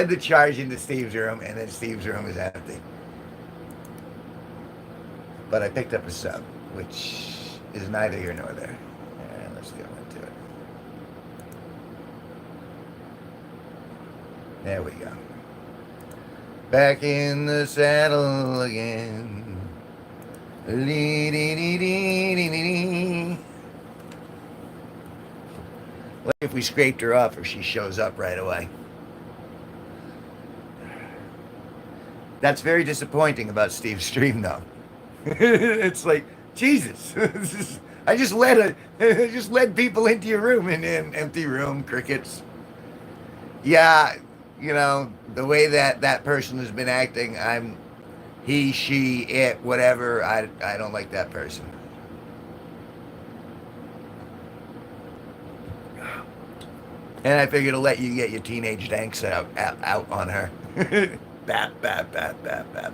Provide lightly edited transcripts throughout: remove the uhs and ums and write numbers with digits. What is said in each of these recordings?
had to charge into Steve's room, and then Steve's room is empty. But I picked up a sub, which is neither here nor there. And let's go into it. There we go. Back in the saddle again. What if we scraped her off or she shows up right away? That's very disappointing about Steve's stream, though. It's like, Jesus, I just led people into your room in an empty room, crickets. Yeah, you know, the way that person has been acting, he, she, it, whatever, I don't like that person. And I figured to let you get your teenage angst out on her. Bap, bap, bap, bap, bap.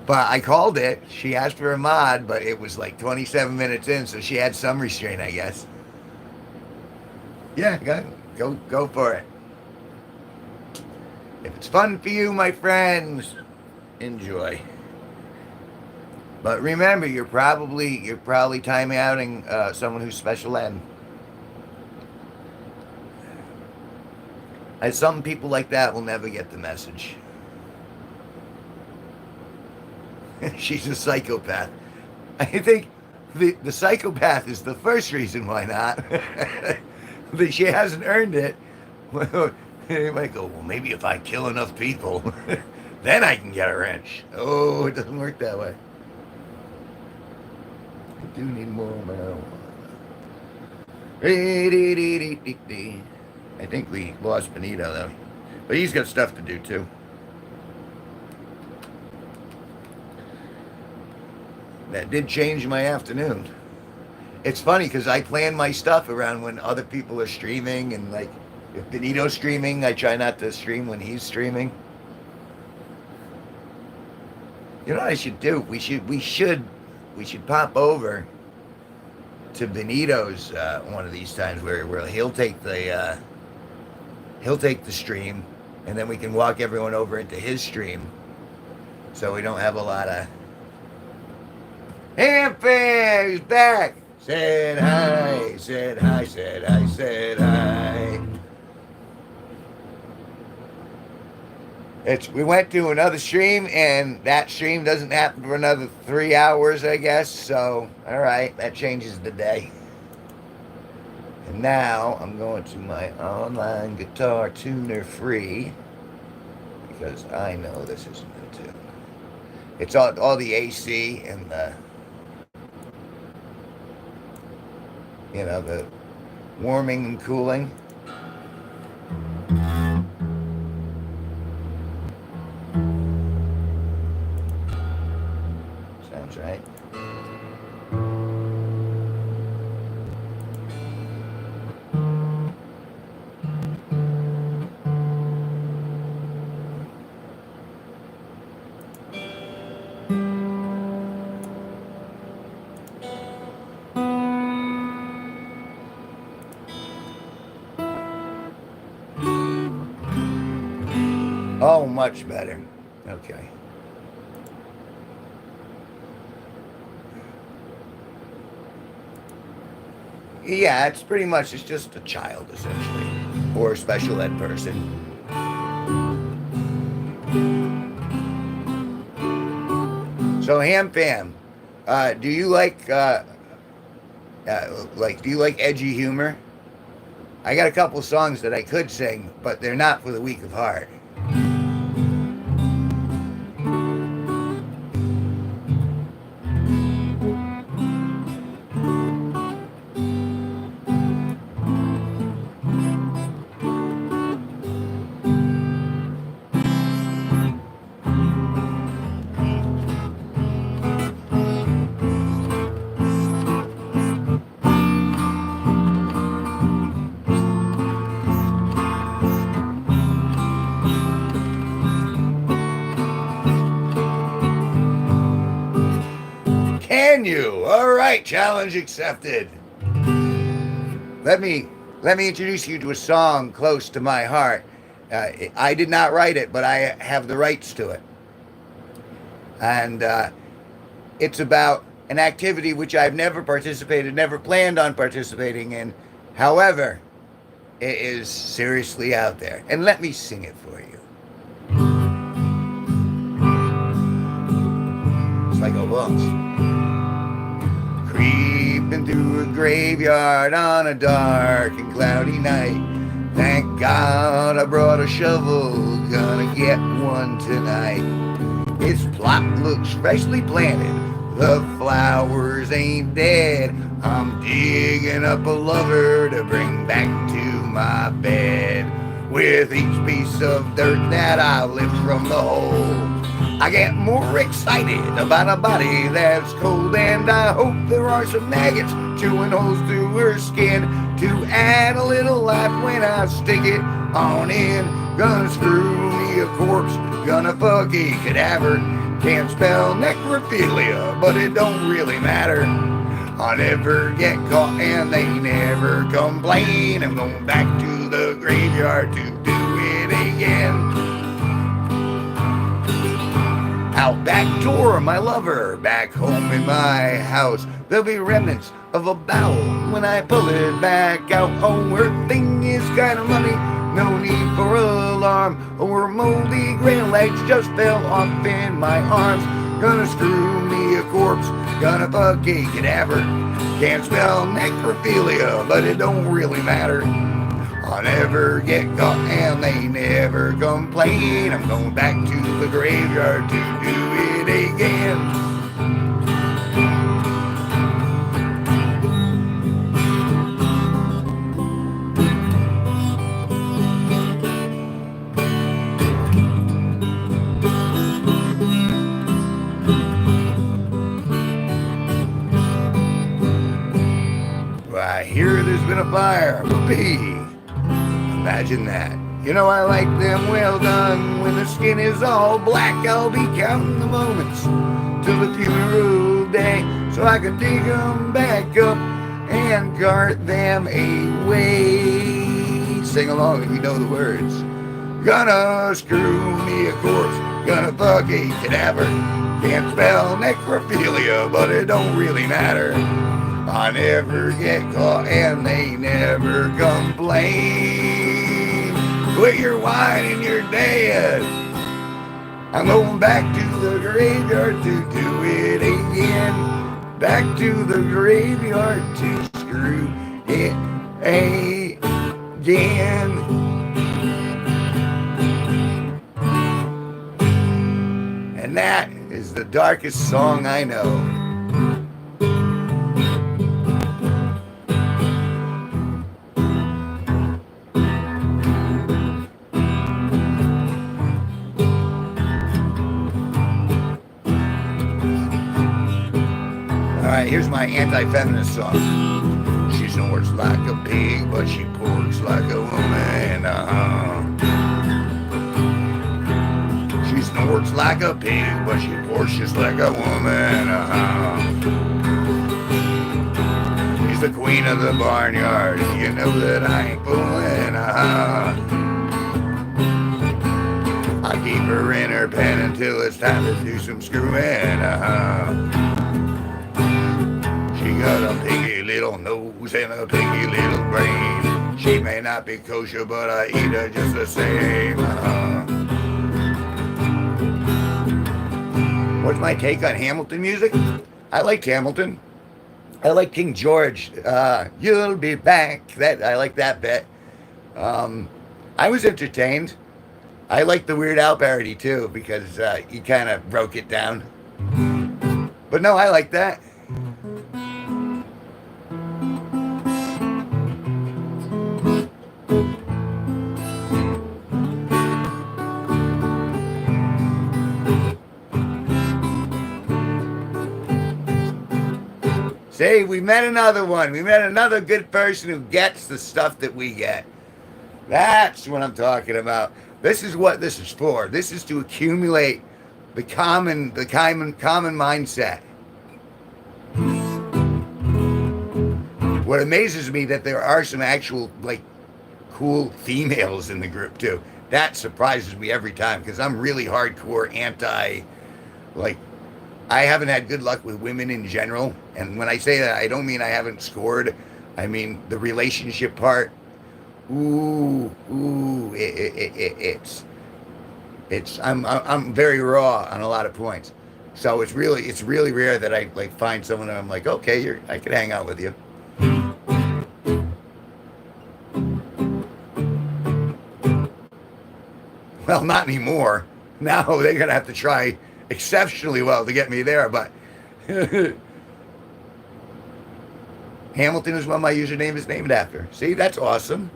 But I called it. She asked for a mod, but it was like 27 minutes in, so she had some restraint, I guess. Yeah, go for it. If it's fun for you, my friends, enjoy. But remember, you're probably time outing someone who's special ed. And some people like that will never get the message. She's a psychopath. I think the psychopath is the first reason why not. She hasn't earned it. You might go, well, maybe if I kill enough people, then I can get a wrench. Oh, it doesn't work that way. I do need more marijuana. I think we lost Benito, though. But he's got stuff to do, too. That did change my afternoon. It's funny because I plan my stuff around when other people are streaming, and like if Benito's streaming, I try not to stream when he's streaming. You know what I should do? We should pop over to Benito's one of these times where he'll take the stream, and then we can walk everyone over into his stream, so we don't have a lot of. Hamfan, he's back. Said hi, said hi, said hi, said hi. We went to another stream, and that stream doesn't happen for another 3 hours, I guess. So, all right, that changes the day. And now I'm going to my online guitar tuner free because I know this isn't a tune. It's all the AC and the. The warming and cooling. Sounds right. Oh, much better. Okay. Yeah, it's just a child, essentially. Or a special ed person. So, Ham Fam, do you like edgy humor? I got a couple songs that I could sing, but they're not for the weak of heart. Can you? All right, challenge accepted. Let me let me introduce you to a song close to my heart. I did not write it, but I have the rights to it. And it's about an activity which I've never participated, never planned on participating in. However, it is seriously out there. And let me sing it for you. It's like a waltz. Creeping through a graveyard on a dark and cloudy night. Thank God I brought a shovel, gonna get one tonight. Its plot looks freshly planted, the flowers ain't dead. I'm digging up a lover to bring back to my bed. With each piece of dirt that I lift from the hole, I get more excited about a body that's cold. And I hope there are some maggots chewing holes through her skin to add a little life when I stick it on in. Gonna screw me a corpse, gonna fuck a cadaver. Can't spell necrophilia, but it don't really matter. I never get caught and they never complain. I'm going back to the graveyard to do it again. Out back door, my lover, back home in my house. There'll be remnants of a bowel when I pull it back out. Oh, her thing is kind of money, no need for alarm. Oh, her moldy gray legs just fell off in my arms. Gonna screw me a corpse, gonna fuck a cadaver. Can't spell necrophilia, but it don't really matter. I never get caught and they never complain. I'm going back to the graveyard to do it again. I hear there's been a fire. Whoopee. Imagine that. You know I like them well done. When the skin is all black, I'll be counting the moments till the funeral day, so I can dig them back up and cart them away. Sing along if you know the words. Gonna screw me a corpse, gonna fuck a cadaver. Can't spell necrophilia, but it don't really matter. I never get caught and they never complain. Quit your whining, you're dead. I'm going back to the graveyard to do it again. Back to the graveyard to screw it again. And that is the darkest song I know. Alright, here's my anti-feminist song. She snorts like a pig, but she porks like a woman. She snorts like a pig, but she porks just like a woman. She's the queen of the barnyard, you know that I ain't fooling. I keep her in her pen until it's time to do some screwing. She got a piggy little nose and a piggy little brain. She may not be kosher, but I eat her just the same. What's my take on Hamilton music? I liked Hamilton. I like King George. You'll be back. I like that bit. I was entertained. I like the Weird Al parody too because he kind of broke it down. But no, I like that. See, we met another one. We met another good person who gets the stuff that we get. That's what I'm talking about. This is what this is for. This is to accumulate the common mindset. what amazes me that there are some actual like cool females in the group too. That surprises me every time because I'm really hardcore anti, like, I haven't had good luck with women in general. And when I say that, I don't mean I haven't scored. I mean the relationship part. It's I'm very raw on a lot of points. So it's really rare that I like find someone and I'm like, okay, I could hang out with you. Well, not anymore. Now they're gonna have to try exceptionally well to get me there. But Hamilton is what my username is named after. See, that's awesome.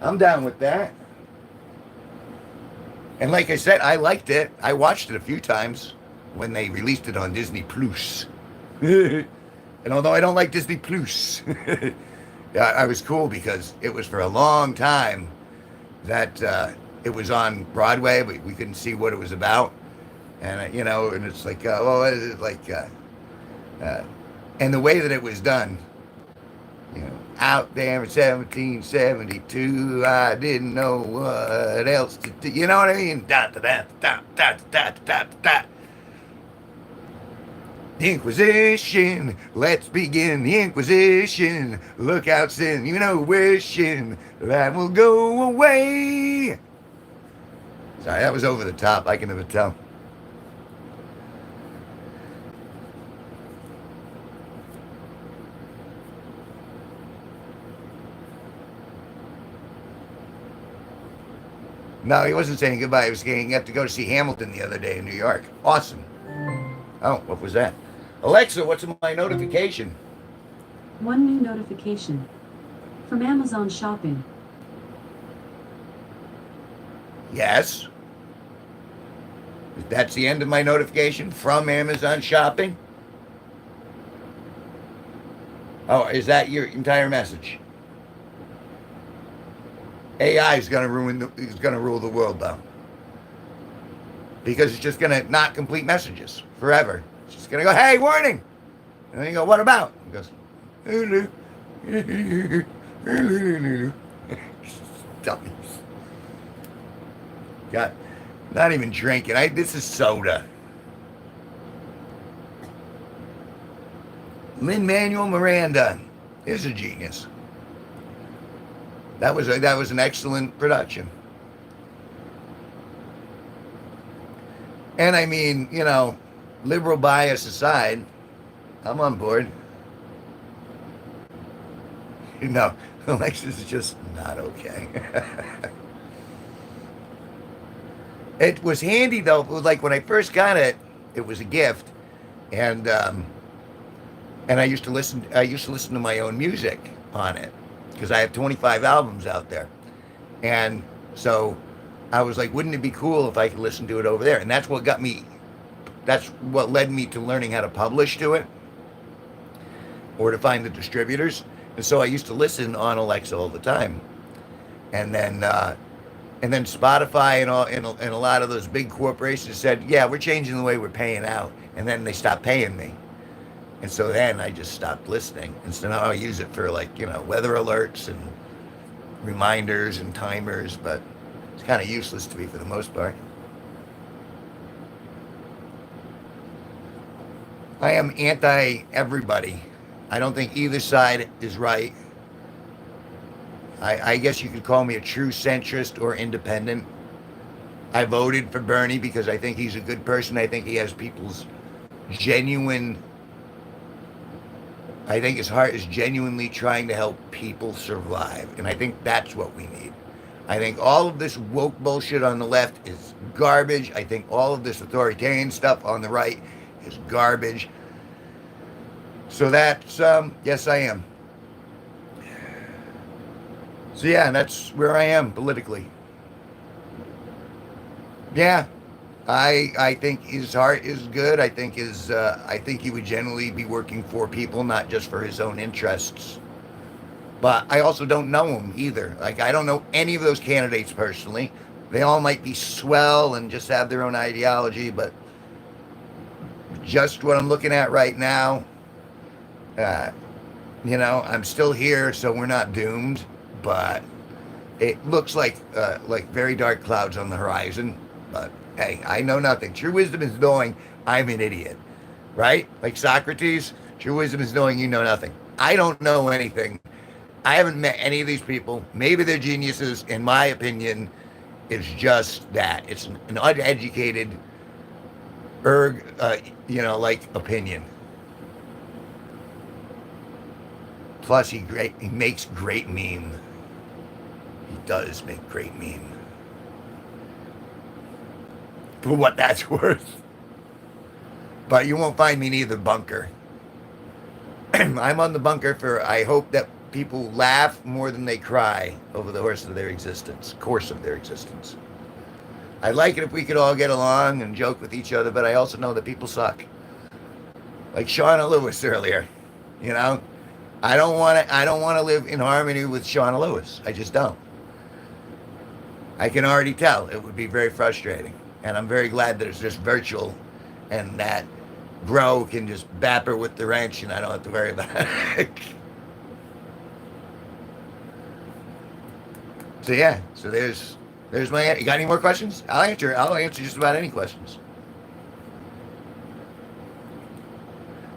I'm down with that. And like I said, I liked it. I watched it a few times when they released it on Disney Plus. And although I don't like Disney Plus, I was cool because it was for a long time that it was on Broadway, but we couldn't see what it was about. And, and it's like, well, what is it like? And the way that it was done, out there in 1772, I didn't know what else to do. You know what I mean? Da, da, da, da, da, da, da, da. The Inquisition, let's begin the Inquisition. Look out, sin, wishing that will go away. Sorry, that was over the top. I can never tell. No, he wasn't saying goodbye. He was saying he got to go to see Hamilton the other day in New York. Awesome. Oh, what was that? Alexa, what's my notification? One new notification from Amazon Shopping. Yes. That's the end of my notification from Amazon Shopping? Oh, is that your entire message? AI is going to rule the world, though, because it's just going to not complete messages forever. It's just going to go, "Hey, warning," and then you go, "What about?" It goes, dummies. God, not even drinking. This is soda. Lin-Manuel Miranda is a genius. That was an excellent production. And I mean, liberal bias aside, I'm on board. Alexis is just not okay. It was handy though. It was like when I first got it, it was a gift, and I used to listen to my own music on it because I have 25 albums out there, and so I was like, wouldn't it be cool if I could listen to it over there? And that's what led me to learning how to publish to it or to find the distributors. And so I used to listen on Alexa all the time, and then Spotify and a lot of those big corporations said, yeah, we're changing the way we're paying out, and then they stopped paying me. And so then I just stopped listening. And so now I use it for weather alerts and reminders and timers, but it's kind of useless to me for the most part. I am anti everybody. I don't think either side is right. I guess you could call me a true centrist or independent. I voted for Bernie because I think he's a good person. I think he has people's genuine... I think his heart is genuinely trying to help people survive. And I think that's what we need. I think all of this woke bullshit on the left is garbage. I think all of this authoritarian stuff on the right is garbage. So that's, yes, I am. So yeah, that's where I am politically. Yeah, I think his heart is good. I think he would generally be working for people, not just for his own interests. But I also don't know him either. Like, I don't know any of those candidates personally. They all might be swell and just have their own ideology, but just what I'm looking at right now, I'm still here, so we're not doomed. But it looks like very dark clouds on the horizon. But hey, I know nothing. True wisdom is knowing I'm an idiot, right? Like Socrates, true wisdom is knowing you know nothing. I don't know anything. I haven't met any of these people. Maybe they're geniuses. In my opinion, it's just that. It's an uneducated, opinion. Plus, he makes great meme. He does make great meme. For what that's worth. But you won't find me near the bunker. I'm on the bunker for, I hope that people laugh more than they cry over the course of their existence. I'd like it if we could all get along and joke with each other, but I also know that people suck. Like Shauna Lewis earlier, I don't want to live in harmony with Shauna Lewis. I just don't. I can already tell it would be very frustrating. And I'm very glad that it's just virtual and that Bro can just bap her with the wrench and I don't have to worry about it. So yeah, there's my. You got any more questions? I'll answer just about any questions.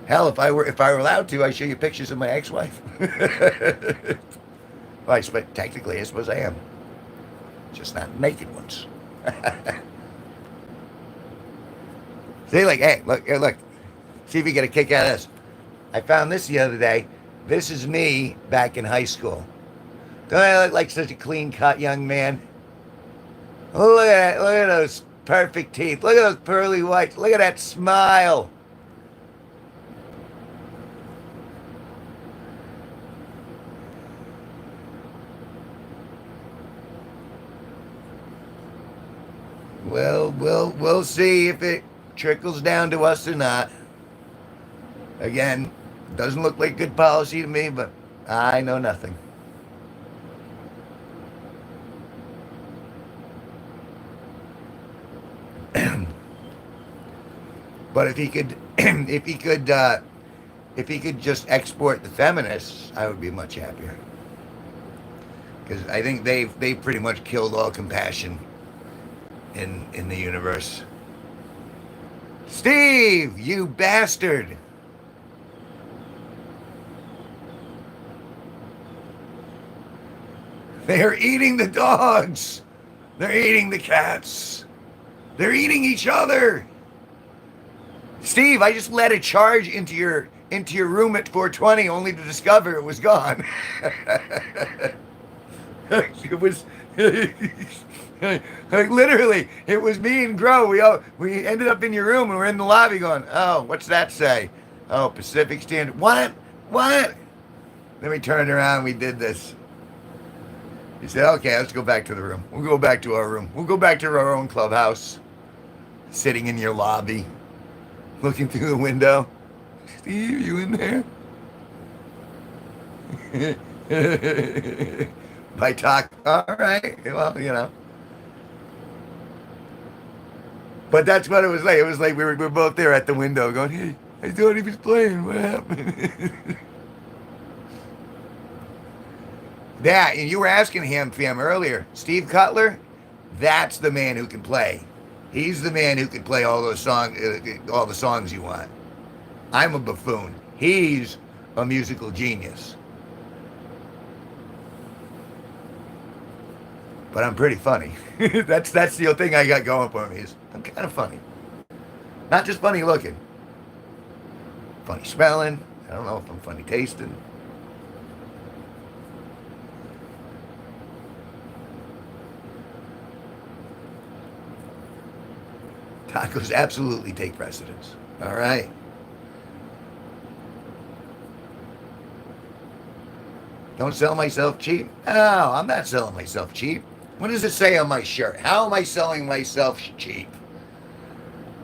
Hell, if I were allowed to, I'd show you pictures of my ex-wife. Well, technically, I suppose I am. Just not naked ones. See, hey, look. See if you get a kick out of this. I found this the other day. This is me back in high school. Don't I look like such a clean-cut young man? Look at that. Look at those perfect teeth. Look at those pearly whites. Look at that smile. Well, we'll see if it trickles down to us or not. Again, doesn't look like good policy to me, but I know nothing. But if he could just export the feminists, I would be much happier. Because I think they've pretty much killed all compassion in the universe. Steve, you bastard! They're eating the dogs. They're eating the cats. They're eating each other. Steve, I just led a charge into your room at 420 only to discover it was gone. It was literally, it was me and Grow. We ended up in your room and we're in the lobby going, oh, what's that say? Oh, Pacific Standard. What? Then we turned around, we did this. He said, okay, let's go back to the room. We'll go back to our room. We'll go back to our own clubhouse. Sitting in your lobby. Looking through the window. Steve, you in there? By talk. All right. Well, But that's what it was like. It was like we were both there at the window going, hey, I thought he was playing. What happened? That, and you were asking him, fam, earlier. Steve Cutler, that's the man who can play. He's the man who can play all the songs you want. I'm a buffoon. He's a musical genius. But I'm pretty funny. That's the thing I got going for me is I'm kind of funny. Not just funny looking. Funny smelling. I don't know if I'm funny tasting. Tacos absolutely take precedence. All right. Don't sell myself cheap. No, I'm not selling myself cheap. What does it say on my shirt? How am I selling myself cheap?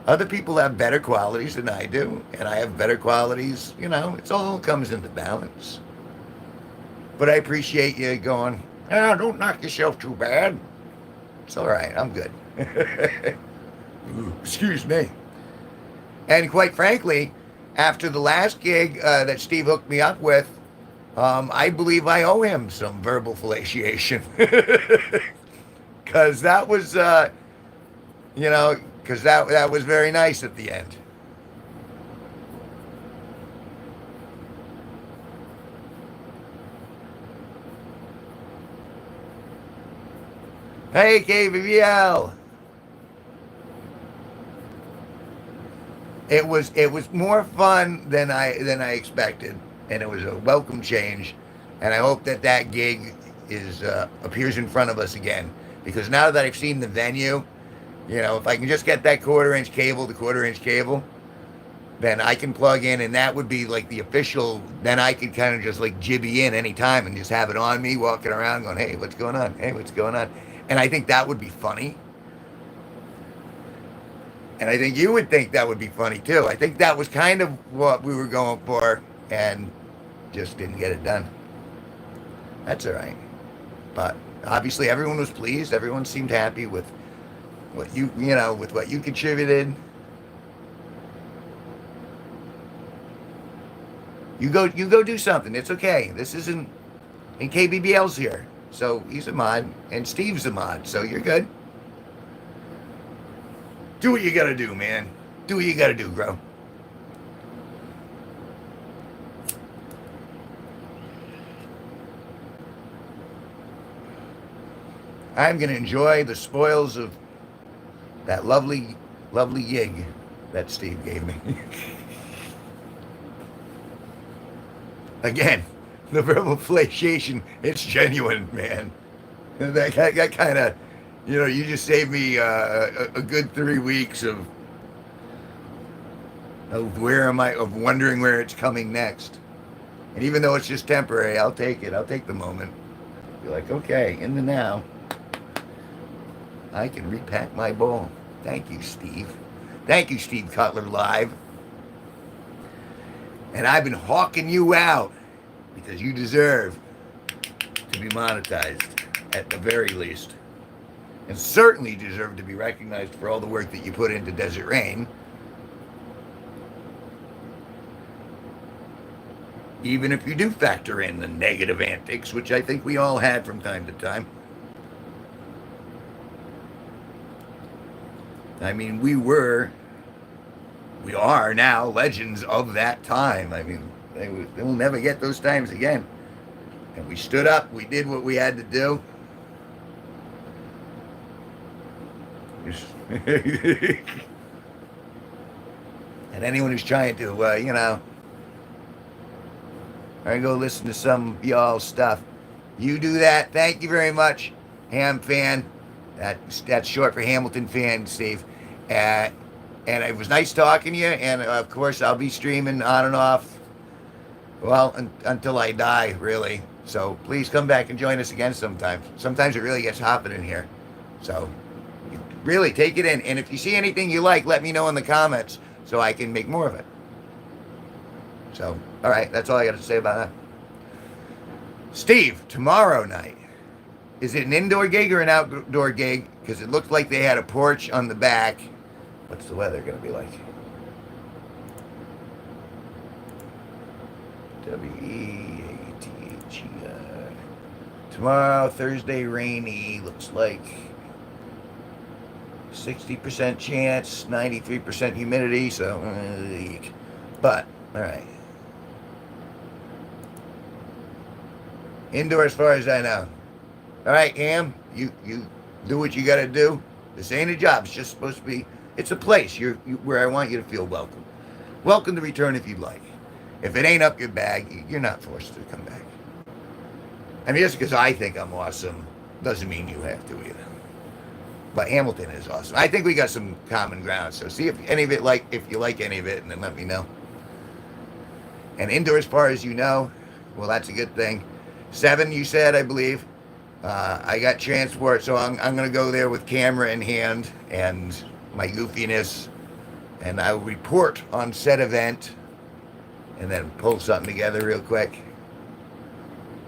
Other people have better qualities than I do, and I have better qualities. It all comes into balance. But I appreciate you going, don't knock yourself too bad. It's all right. I'm good. Ooh, excuse me. And quite frankly, after the last gig that Steve hooked me up with, I believe I owe him some verbal fellatiation. Because that was, because that was very nice at the end. Hey, KBBL. It was more fun than I expected, and it was a welcome change. And I hope that gig is appears in front of us again, because now that I've seen the venue, if I can just get that quarter-inch cable, the quarter-inch cable, then I can plug in, and that would be like the official. Then I could kind of just like jibby in anytime and just have it on me, walking around, going, "Hey, what's going on? Hey, what's going on?" And I think that would be funny. And I think you would think that would be funny too. I think that was kind of what we were going for, and just didn't get it done. That's all right. But obviously, everyone was pleased. Everyone seemed happy with with what you contributed. You go do something. It's okay. This isn't. And KBBL's here, so he's a mod, and Steve's a mod, so you're good. Do what you gotta do, man. Do what you gotta do, bro. I'm gonna enjoy the spoils of that lovely, lovely gig that Steve gave me. Again, the verbal fellatiation, it's genuine, man. That kind of, you just saved me a good 3 weeks of wondering where it's coming next. And even though it's just temporary, I'll take it. I'll take the moment. Be like, okay, in the now, I can repack my bowl. Thank you, Steve. Thank you, Steve Cutler Live. And I've been hawking you out because you deserve to be monetized at the very least. And certainly deserve to be recognized for all the work that you put into Desert Rain. Even if you do factor in the negative antics, which I think we all had from time to time. I mean, we are now legends of that time. I mean, they will never get those times again. And we stood up, we did what we had to do. And anyone who's trying to, I go listen to some of y'all's stuff. You do that. Thank you very much, Ham fan. That's short for Hamilton fan, Steve. And it was nice talking to you. And of course, I'll be streaming on and off. Well, until I die, really. So please come back and join us again sometime. Sometimes it really gets hopping in here. So really take it in. And if you see anything you like, let me know in the comments so I can make more of it. So, all right, that's all I got to say about that. Steve, tomorrow night, is it an indoor gig or an outdoor gig? Because it looked like they had a porch on the back. What's the weather going to be like? W-E-A-T-H-E-R. Tomorrow, Thursday, rainy. Looks like 60% chance, 93% humidity. So, but, all right. Indoor as far as I know. All right, Ham, you do what you got to do. This ain't a job. It's just supposed to be, it's a place where I want you to feel welcome. Welcome to return if you'd like. If it ain't up your bag, you're not forced to come back. I mean, just because I think I'm awesome doesn't mean you have to either. But Hamilton is awesome. I think we got some common ground. So see if you like any of it, and then let me know. And indoor as far as you know, well, that's a good thing. 7, you said, I believe. I got transport, so I'm going to go there with camera in hand and my goofiness, and I'll report on said event and then pull something together real quick.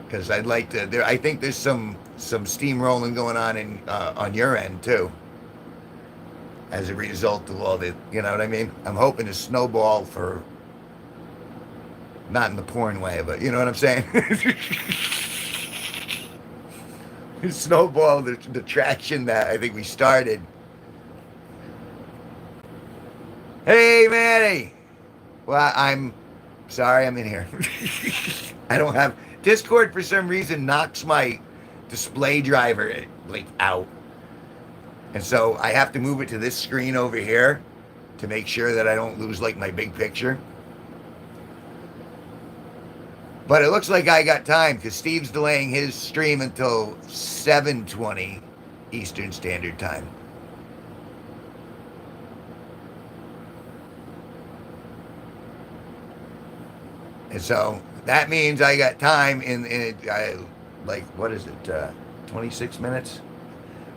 Because I'd like to. I think there's some steamrolling going on on your end too. As a result of all the, you know what I mean? I'm hoping to snowball for Not in the porn way, but you know what I'm saying? Snowball the traction that I think we started. Hey, Manny. Well, I'm sorry I'm in here. I don't have Discord for some reason knocks my display driver like out. And so I have to move it to this screen over here to make sure that I don't lose like my big picture. But it looks like I got time because Steve's delaying his stream until 7:20 Eastern Standard Time. And so that means I got time like, what is it, 26 minutes?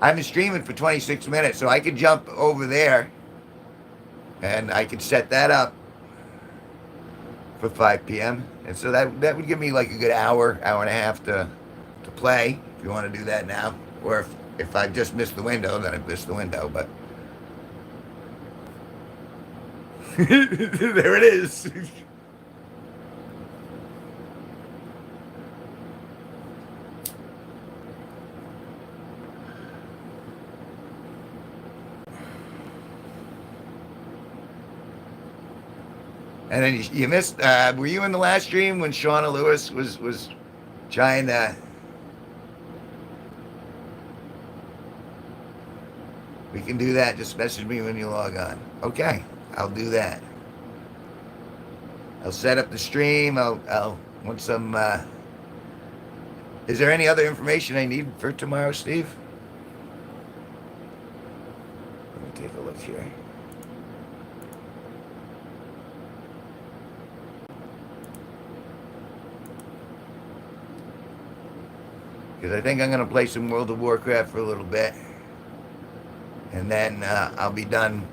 I've been streaming for 26 minutes, so I could jump over there and I could set that up for 5 p.m. And so that would give me like a good hour and a half to play, if you want to do that now. Or if I just missed the window, then I missed the window, but there it is. And then you missed. Were you in the last stream when Shauna Lewis was trying to? We can do that. Just message me when you log on. Okay, I'll do that. I'll set up the stream. I'll want some. Is there any other information I need for tomorrow, Steve? Let me take a look here. Because I think I'm going to play some World of Warcraft for a little bit. And then I'll be done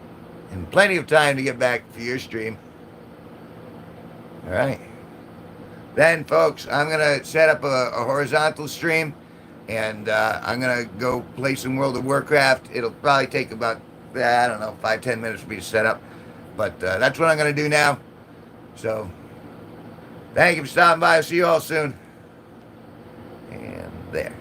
in plenty of time to get back for your stream. All right. Then, folks, I'm going to set up a horizontal stream. And I'm going to go play some World of Warcraft. It'll probably take about, I don't know, 5-10 minutes for me to set up. But that's what I'm going to do now. So, thank you for stopping by. I'll see you all soon. And there.